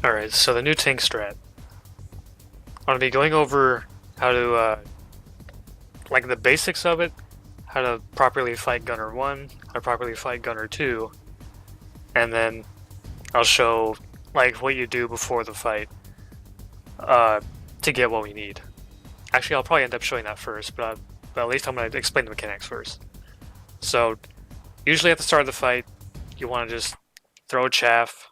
Alright, so the new tank strat. I'm going to be going over how to, like the basics of it, how to properly fight Gunner 1, how to properly fight Gunner 2, and then I'll show like what you do before the fight to get what we need. Actually, I'll probably end up showing that first, but at least I'm going to explain the mechanics first. So, usually at the start of the fight, you want to just throw a chaff,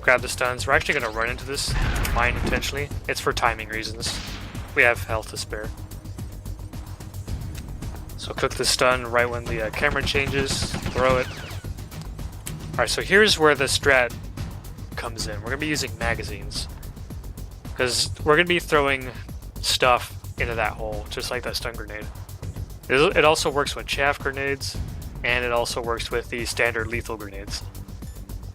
grab the stuns. We're actually going to run into this mine intentionally. It's for timing reasons. We have health to spare. So cook the stun right when the camera changes, throw it. Alright, so here's where the strat comes in. We're going to be using magazines. Because we're going to be throwing stuff into that hole, just like that stun grenade. It also works with chaff grenades, and it also works with the standard lethal grenades.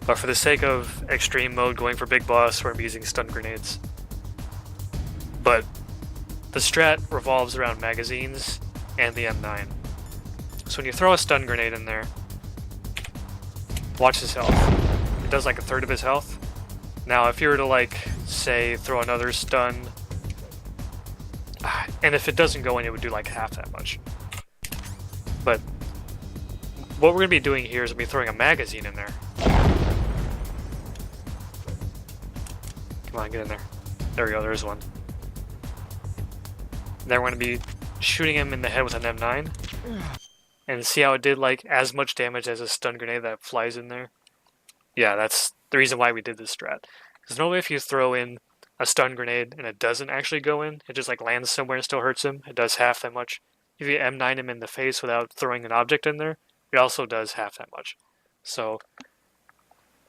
But for the sake of extreme mode going for big boss, we're going to be using stun grenades. But the strat revolves around magazines and the M9. So when you throw a stun grenade in there, watch his health. It does like a third of his health. Now if you were to like, say, throw another stun, and if it doesn't go in, it would do like half that much. But what we're going to be doing here is we'll be throwing a magazine in there. Come on, get in there. There we go, there's one. Then we're going to be shooting him in the head with an M9. And see how it did like as much damage as a stun grenade that flies in there? Yeah, that's the reason why we did this strat. Because normally if you throw in a stun grenade and it doesn't actually go in, it just like lands somewhere and still hurts him, it does half that much. If you M9 him in the face without throwing an object in there, it also does half that much. So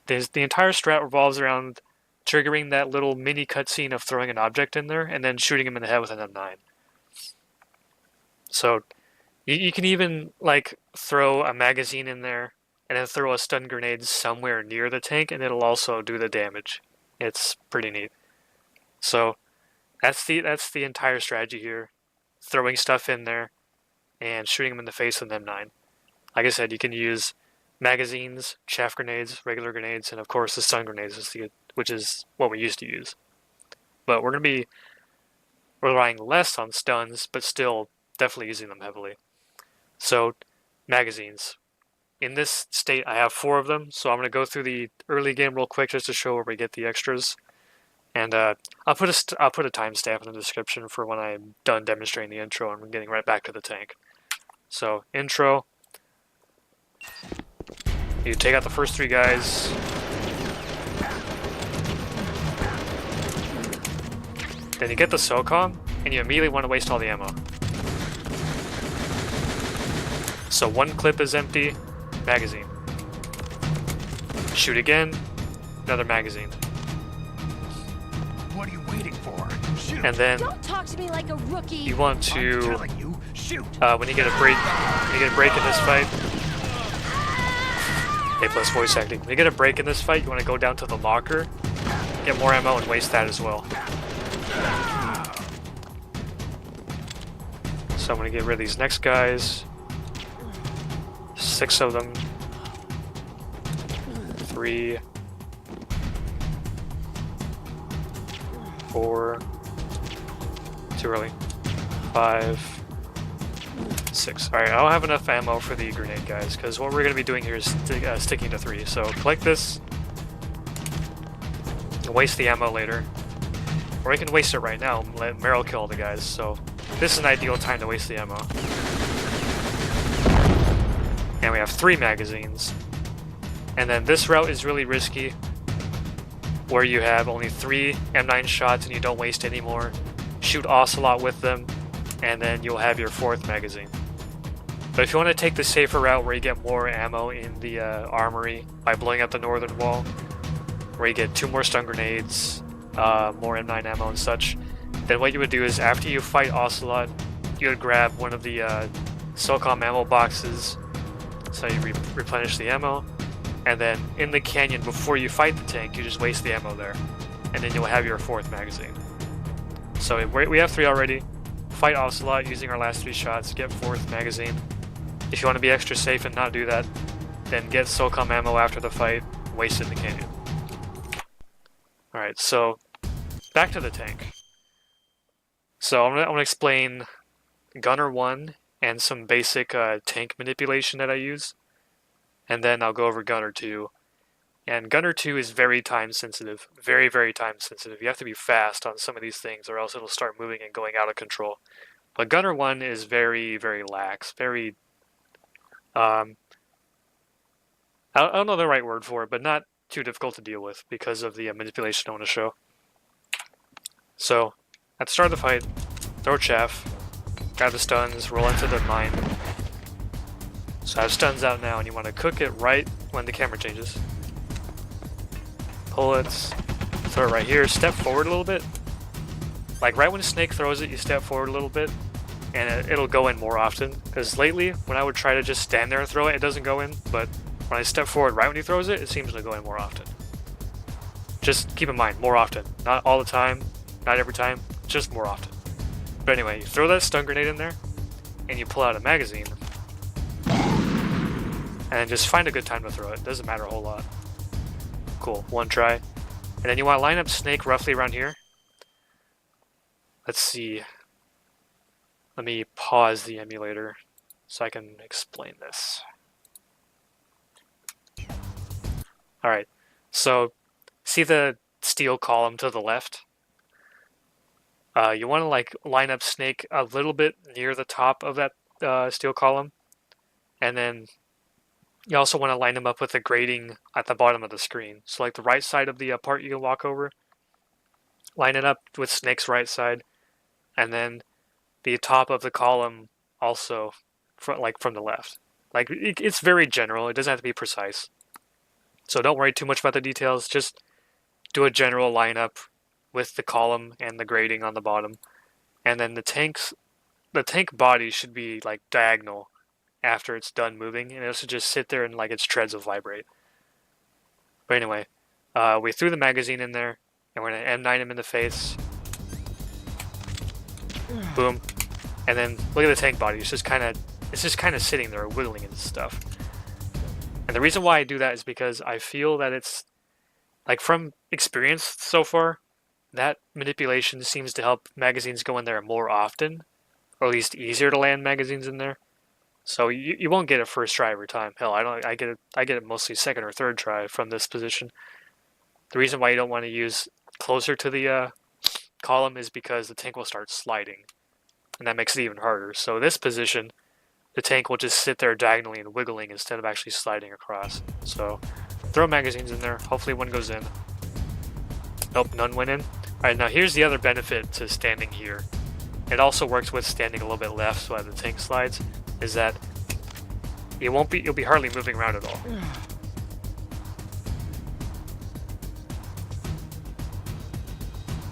the entire strat revolves around triggering that little mini cutscene of throwing an object in there and then shooting him in the head with an M9. So you can even like throw a magazine in there and then throw a stun grenade somewhere near the tank and it'll also do the damage. It's pretty neat. So that's the entire strategy here. Throwing stuff in there and shooting them in the face with an M9. Like I said, you can use magazines, chaff grenades, regular grenades, and of course the stun grenades, which is what we used to use. But we're going to be relying less on stuns, but still definitely using them heavily. So, magazines. In this state, I have 4 of them, so I'm going to go through the early game real quick just to show where we get the extras. And I'll put a timestamp in the description for when I'm done demonstrating the intro and we're getting right back to the tank. So, intro. You take out the first 3 guys. Then you get the SOCOM, and you immediately want to waste all the ammo. So 1 clip is empty, magazine. Shoot again, another magazine. What are you waiting for? Shoot. And then Don't talk to me like a rookie. you want to, I'm telling you, shoot. when you get a break in this fight. A plus voice acting. When you get a break in this fight, you want to go down to the locker, get more ammo, and waste that as well. So I'm going to get rid of these next guys. 6 of them. 3. 4. Too early. 5. 6. Alright, I don't have enough ammo for the grenade guys, because what we're going to be doing here is sticking to 3. So collect this. Waste the ammo later. Or we can waste it right now and let Meryl kill all the guys, so this is an ideal time to waste the ammo. And we have 3 magazines. And then this route is really risky, where you have only 3 M9 shots and you don't waste any more. Shoot Ocelot with them, and then you'll have your 4th magazine. But if you want to take the safer route where you get more ammo in the armory by blowing up the northern wall, where you get 2 more stun grenades, more M9 ammo and such, then what you would do is after you fight Ocelot, you would grab one of the SOCOM ammo boxes, so you replenish the ammo, and then in the canyon before you fight the tank, you just waste the ammo there, and then you'll have your 4th magazine. So we have 3 already. Fight Ocelot using our last 3 shots, get 4th magazine. If you want to be extra safe and not do that, then get SOCOM ammo after the fight, waste it in the canyon. Alright, so back to the tank. So I'm gonna explain Gunner 1 and some basic tank manipulation that I use, and then I'll go over Gunner 2. And Gunner 2 is very time sensitive, very, very time sensitive. You have to be fast on some of these things or else it'll start moving and going out of control. But Gunner 1 is very, very lax, very, I don't know the right word for it, but not too difficult to deal with because of the manipulation I want to show. So, at the start of the fight, throw chaff, grab the stuns, roll into the mine. So I have stuns out now, and you want to cook it right when the camera changes. Pull it, throw it right here, step forward a little bit. Like right when Snake throws it, you step forward a little bit, and it'll go in more often. Because lately, when I would try to just stand there and throw it, it doesn't go in, but when I step forward right when he throws it, it seems to go in more often. Just keep in mind, more often. Not all the time, not every time, just more often. But anyway, you throw that stun grenade in there, and you pull out a magazine. And just find a good time to throw it. Doesn't matter a whole lot. Cool, one try. And then you want to line up Snake roughly around here. Let's see. Let me pause the emulator so I can explain this. Alright, so see the steel column to the left? You want to like line up Snake a little bit near the top of that steel column, and then you also want to line him up with the grating at the bottom of the screen. So like the right side of the part you can walk over, line it up with Snake's right side, and then the top of the column also from the left. Like it's very general. It doesn't have to be precise. So don't worry too much about the details. Just do a general lineup with the column and the grating on the bottom, and then the tank body should be like diagonal after it's done moving, and it should just sit there and like its treads will vibrate. But anyway, we threw the magazine in there, and we're gonna M9 him in the face. Boom, and then look at the tank body. It's just kind of sitting there wiggling and stuff. And the reason why I do that is because I feel that it's like from experience so far, that manipulation seems to help magazines go in there more often, or at least easier to land magazines in there. So you won't get it first try every time. Hell, I get it mostly second or third try from this position. The reason why you don't want to use closer to the column is because the tank will start sliding, and that makes it even harder. So this position, the tank will just sit there diagonally and wiggling instead of actually sliding across. So throw magazines in there. Hopefully one goes in. Nope, none went in. Alright, now here's the other benefit to standing here. It also works with standing a little bit left so that the tank slides, is that you'll be hardly moving around at all.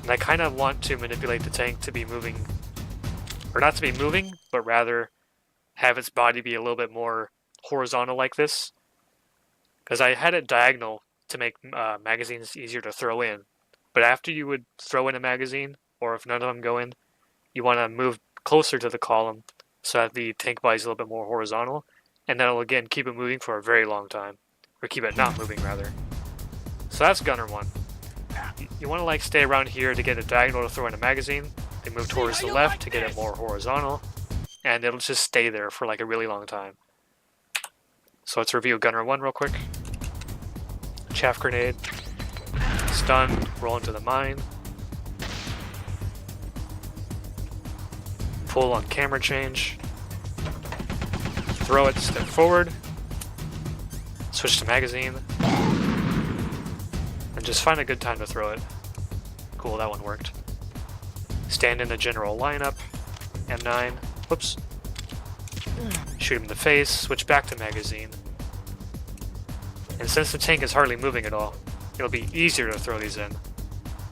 And I kind of want to manipulate the tank to be moving, or not to be moving, but rather have its body be a little bit more horizontal like this. Because I had it diagonal to make magazines easier to throw in. But after you would throw in a magazine, or if none of them go in, you want to move closer to the column so that the tank body is a little bit more horizontal, and that'll again keep it moving for a very long time. Or keep it not moving, rather. So that's Gunner 1. You want to like stay around here to get a diagonal to throw in a magazine, then move towards the left to get it more horizontal, and it'll just stay there for like a really long time. So let's review Gunner 1 real quick. Chaff grenade, stun, roll into the mine, pull on camera change, throw it, step forward, switch to magazine, and just find a good time to throw it. Cool, that one worked. Stand in the general lineup, M9, whoops, shoot him in the face, switch back to magazine. And since the tank is hardly moving at all, it'll be easier to throw these in.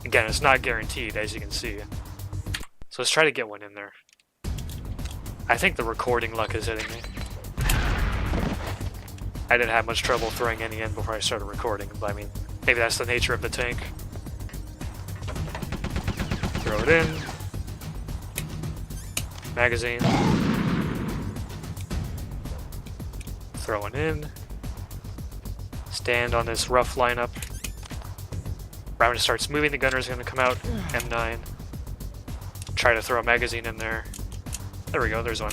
Again, it's not guaranteed, as you can see. So let's try to get one in there. I think the recording luck is hitting me. I didn't have much trouble throwing any in before I started recording, but I mean, maybe that's the nature of the tank. Throw it in. Magazine. Throw it in. Stand on this rough lineup. Right when it starts moving, the gunner's going to come out. M9. Try to throw a magazine in there. There we go, there's one.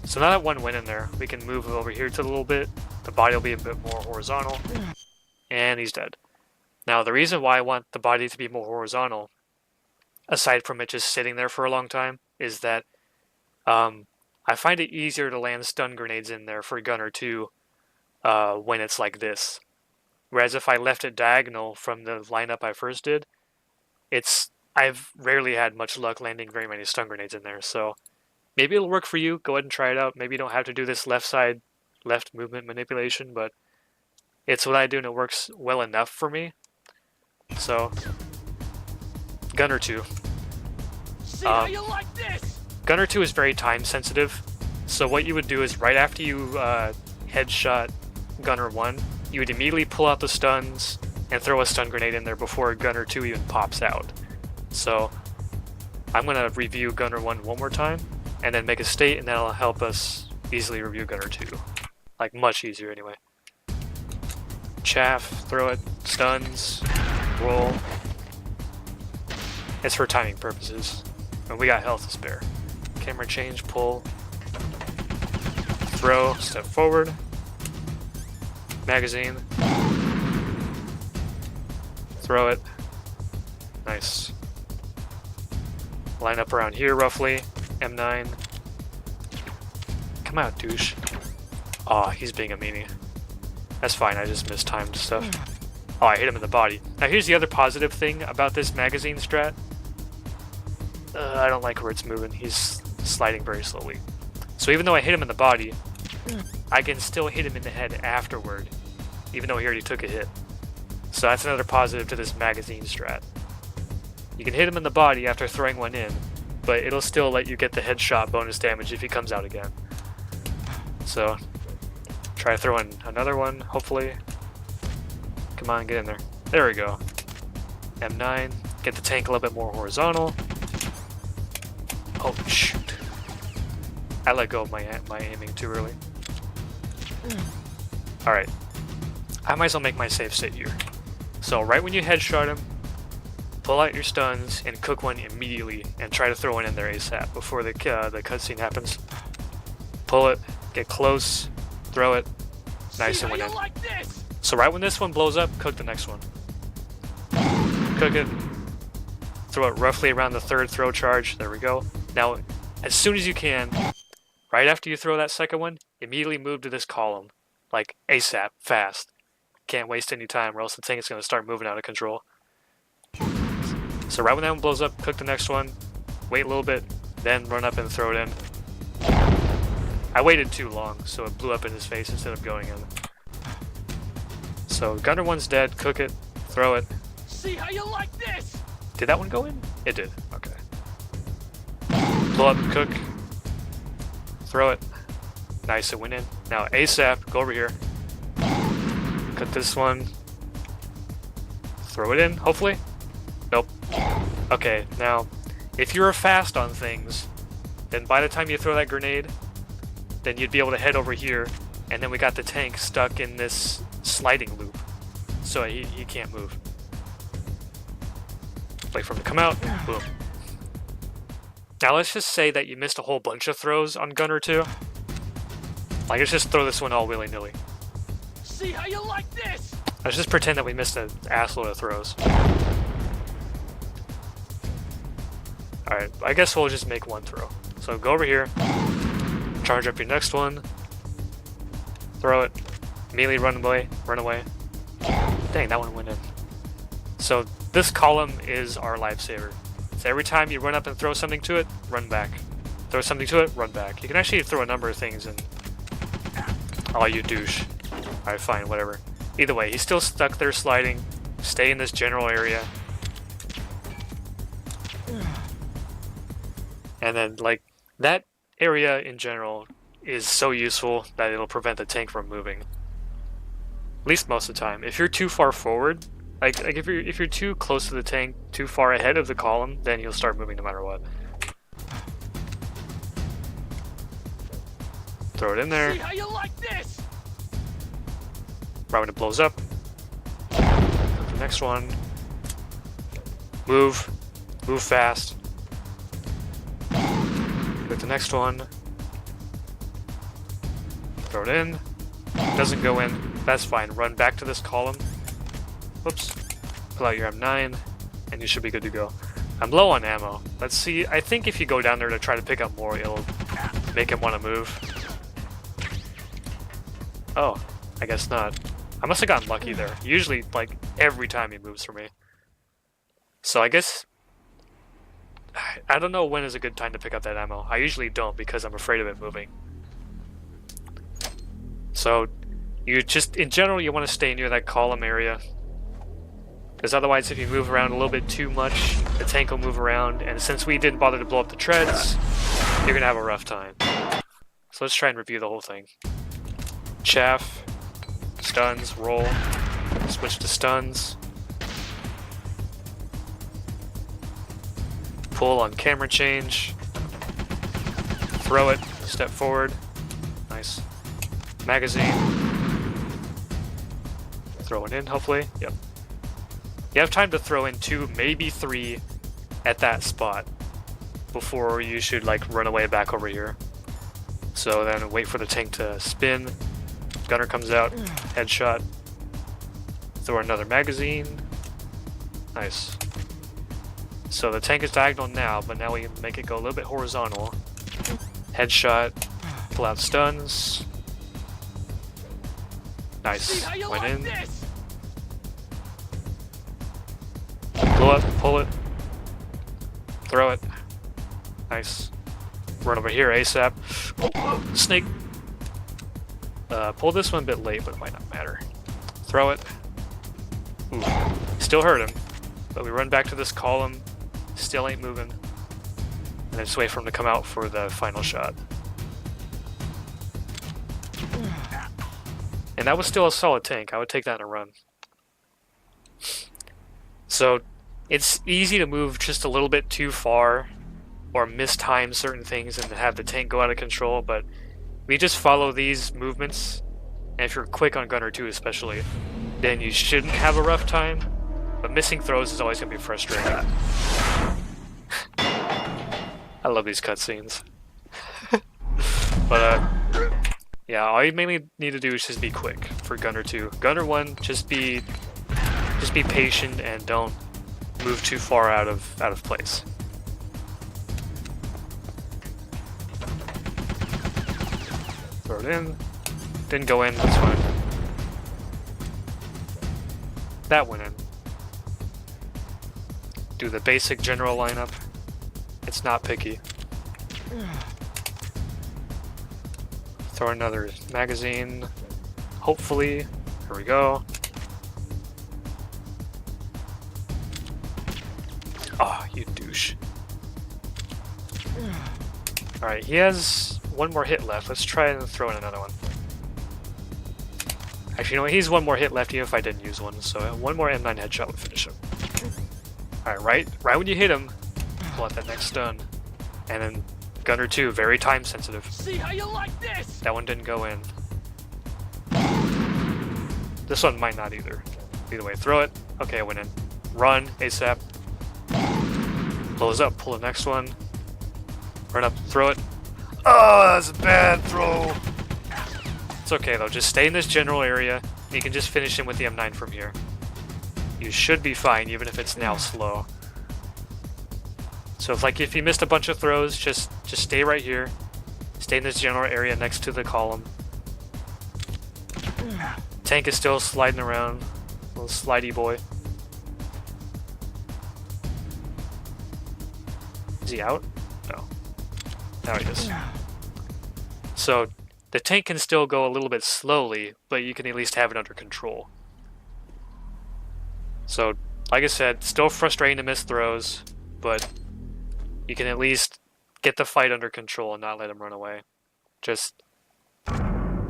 So now that one went in there, we can move over here to a little bit. The body will be a bit more horizontal. And he's dead. Now, the reason why I want the body to be more horizontal, aside from it just sitting there for a long time, is that I find it easier to land stun grenades in there for Gunner 2 when it's like this. Whereas if I left it diagonal from the lineup I first did, I've rarely had much luck landing very many stun grenades in there. So maybe it'll work for you. Go ahead and try it out. Maybe you don't have to do this left movement manipulation, but it's what I do and it works well enough for me. So, Gunner 2. See how you like this? Gunner 2 is very time sensitive. So what you would do is right after you headshot Gunner 1, you would immediately pull out the stuns and throw a stun grenade in there before Gunner 2 even pops out. So I'm going to review Gunner 1 one more time and then make a state, and that'll help us easily review Gunner 2. Like, much easier anyway. Chaff, throw it, stuns, roll. It's for timing purposes. And we got health to spare. Camera change, pull, throw, step forward, magazine, throw it, nice. Line up around here roughly, M9. Come out, douche. Aw, he's being a meanie. That's fine, I just mistimed stuff. Oh, I hit him in the body. Now here's the other positive thing about this magazine strat. I don't like where it's moving. He's sliding very slowly. So even though I hit him in the body, I can still hit him in the head afterward, even though he already took a hit. So that's another positive to this magazine strat. You can hit him in the body after throwing one in, but it'll still let you get the headshot bonus damage if he comes out again. So, try to throw in another one, hopefully. Come on, get in there. There we go. M9, get the tank a little bit more horizontal. Oh, shoot. I let go of my aiming too early. Alright. I might as well make my save state here. So, right when you headshot him, pull out your stuns and cook one immediately and try to throw one in there ASAP before the cutscene happens. Pull it, get close, throw it, nice and win in. Like this? So right when this one blows up, cook the next one. Cook it, throw it roughly around the third throw charge, there we go. Now, as soon as you can, right after you throw that second one, immediately move to this column. Like, ASAP, fast. Can't waste any time or else the thing is going to start moving out of control. So right when that one blows up, cook the next one, wait a little bit, then run up and throw it in. I waited too long, so it blew up in his face instead of going in. So Gunner 1's dead, cook it, throw it. See how you like this? Did that one go in? It did, okay. Pull up, cook, throw it. Nice, it went in. Now ASAP, go over here. Cut this one. Throw it in, hopefully. Nope. Okay, now, if you're fast on things, then by the time you throw that grenade, then you'd be able to head over here, and then we got the tank stuck in this sliding loop, so he can't move. Wait for him to come out, boom. Now let's just say that you missed a whole bunch of throws on Gunner 2. Like, let's just throw this one all willy-nilly. See how you like this? Let's just pretend that we missed an assload of throws. Alright, I guess we'll just make one throw. So go over here, charge up your next one, throw it, immediately run away. Dang, that one went in. So this column is our lifesaver. So every time you run up and throw something to it, run back. Throw something to it, run back. You can actually throw a number of things and... Oh, you douche. Alright, fine, whatever. Either way, he's still stuck there sliding. Stay in this general area. And then, like, that area in general is so useful that it'll prevent the tank from moving. At least most of the time. If you're too far forward, like if you're too close to the tank, too far ahead of the column, then he'll start moving no matter what. Throw it in there. See how you like this? Right when it blows up. The next one. Move. Move fast. Get the next one. Throw it in. Doesn't go in. That's fine. Run back to this column. Whoops. Pull out your M9, and you should be good to go. I'm low on ammo. Let's see. I think if you go down there to try to pick up more, it'll make him want to move. Oh, I guess not. I must have gotten lucky there. Usually, like, every time he moves for me. So I guess... I don't know when is a good time to pick up that ammo. I usually don't because I'm afraid of it moving. So, you just, in general, you want to stay near that column area. Because otherwise, if you move around a little bit too much, the tank will move around, and since we didn't bother to blow up the treads, you're going to have a rough time. So let's try and review the whole thing. Chaff, stuns, roll, switch to stuns. Pull on camera change. Throw it, step forward. Nice. Magazine. Throw it in, hopefully. Yep. You have time to throw in 2, maybe 3 at that spot before you should like run away back over here. So then wait for the tank to spin. Gunner comes out, headshot. Throw another magazine. Nice. So the tank is diagonal now, but now we can make it go a little bit horizontal. Headshot, pull out stuns. Nice. Went in. Blow up, pull it. Throw it. Nice. Run over here ASAP. Snake. Pull this one a bit late, but it might not matter. Throw it. Ooh. Still hurt him. But we run back to this column. Still ain't moving. And then just wait for him to come out for the final shot. And that was still a solid tank. I would take that in a run. So, it's easy to move just a little bit too far or mistime certain things and have the tank go out of control, but we just follow these movements, and if you're quick on Gunner 2 especially, then you shouldn't have a rough time, but missing throws is always going to be frustrating. I love these cutscenes. But, yeah, all you mainly need to do is just be quick for Gunner 2. Gunner 1, just be patient and don't move too far out of place. Throw it in. Didn't go in, that's fine. That went in. Do the basic general lineup. It's not picky. Throw another magazine. Hopefully. Here we go. Oh, you douche. Alright, he has one more hit left. Let's try and throw in another one. Actually, you know what? He's one more hit left even if I didn't use one, so one more M9 headshot would finish him. Alright, right when you hit him, pull out that next stun. And then Gunner 2, very time sensitive. See how you like this? That one didn't go in. This one might not either. Either way, throw it. Okay, I went in. Run, ASAP. Close up, pull the next one. Run up, throw it. Oh, that's a bad throw. It's okay though, just stay in this general area. You can just finish him with the M9 from here. You should be fine, even if it's now slow. So if you missed a bunch of throws, just stay right here. Stay in this general area next to the column. Tank is still sliding around. Little slidey boy. Is he out? No. Now he is. So the tank can still go a little bit slowly, but you can at least have it under control. So, like I said, still frustrating to miss throws, but you can at least get the fight under control and not let him run away. Just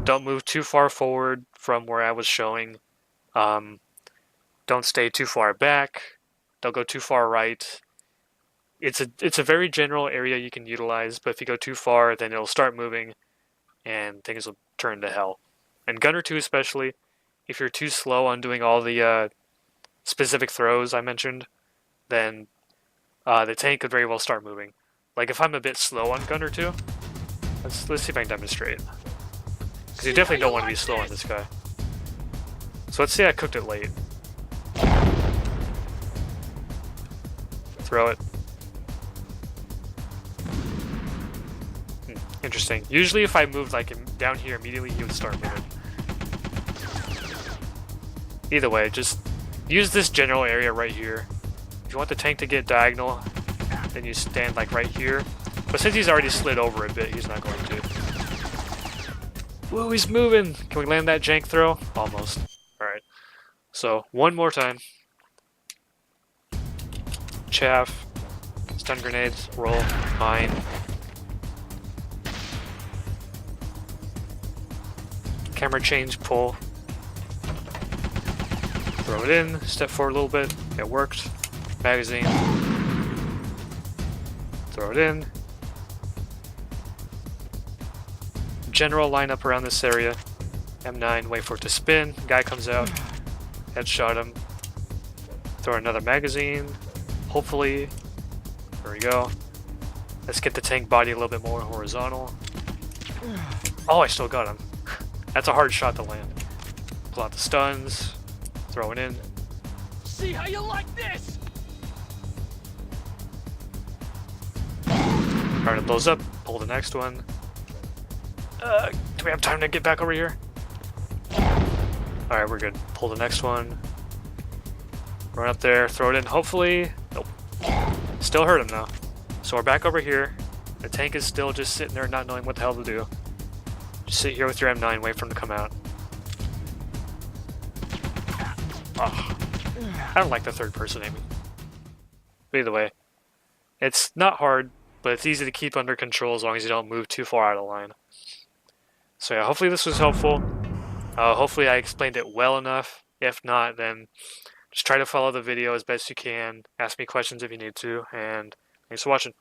don't move too far forward from where I was showing. Don't stay too far back. Don't go too far right. It's a very general area you can utilize, but if you go too far, then it'll start moving, and things will turn to hell. And Gunner 2 especially, if you're too slow on doing all the specific throws I mentioned, then the tank could very well start moving. Like if I'm a bit slow on gun or two, let's see if I can demonstrate. Because you definitely don't want to be slow on this guy. So let's say I cooked it late. Throw it. Interesting. Usually if I moved like down here immediately, he would start moving. Either way, just use this general area right here. If you want the tank to get diagonal, then you stand like right here. But since he's already slid over a bit, he's not going to. Whoa, he's moving! Can we land that jank throw? Almost. Alright. So, one more time. Chaff. Stun grenades. Roll. Mine. Camera change. Pull. Throw it in. Step forward a little bit. It worked. Magazine. Throw it in. General lineup around this area. M9, wait for it to spin. Guy comes out. Headshot him. Throw another magazine. Hopefully. There we go. Let's get the tank body a little bit more horizontal. Oh, I still got him. That's a hard shot to land. Pull out the stuns. Throw it in. See how you like this? Alright, it blows up. Pull the next one. Do we have time to get back over here? Alright, we're good. Pull the next one. Run up there, throw it in. Hopefully... Nope. Still hurt him though. So we're back over here. The tank is still just sitting there not knowing what the hell to do. Just sit here with your M9, wait for him to come out. Oh, I don't like the third person aiming. But either way, it's not hard, but it's easy to keep under control as long as you don't move too far out of line. So yeah, hopefully this was helpful. Hopefully I explained it well enough. If not, then just try to follow the video as best you can. Ask me questions if you need to, and thanks for watching.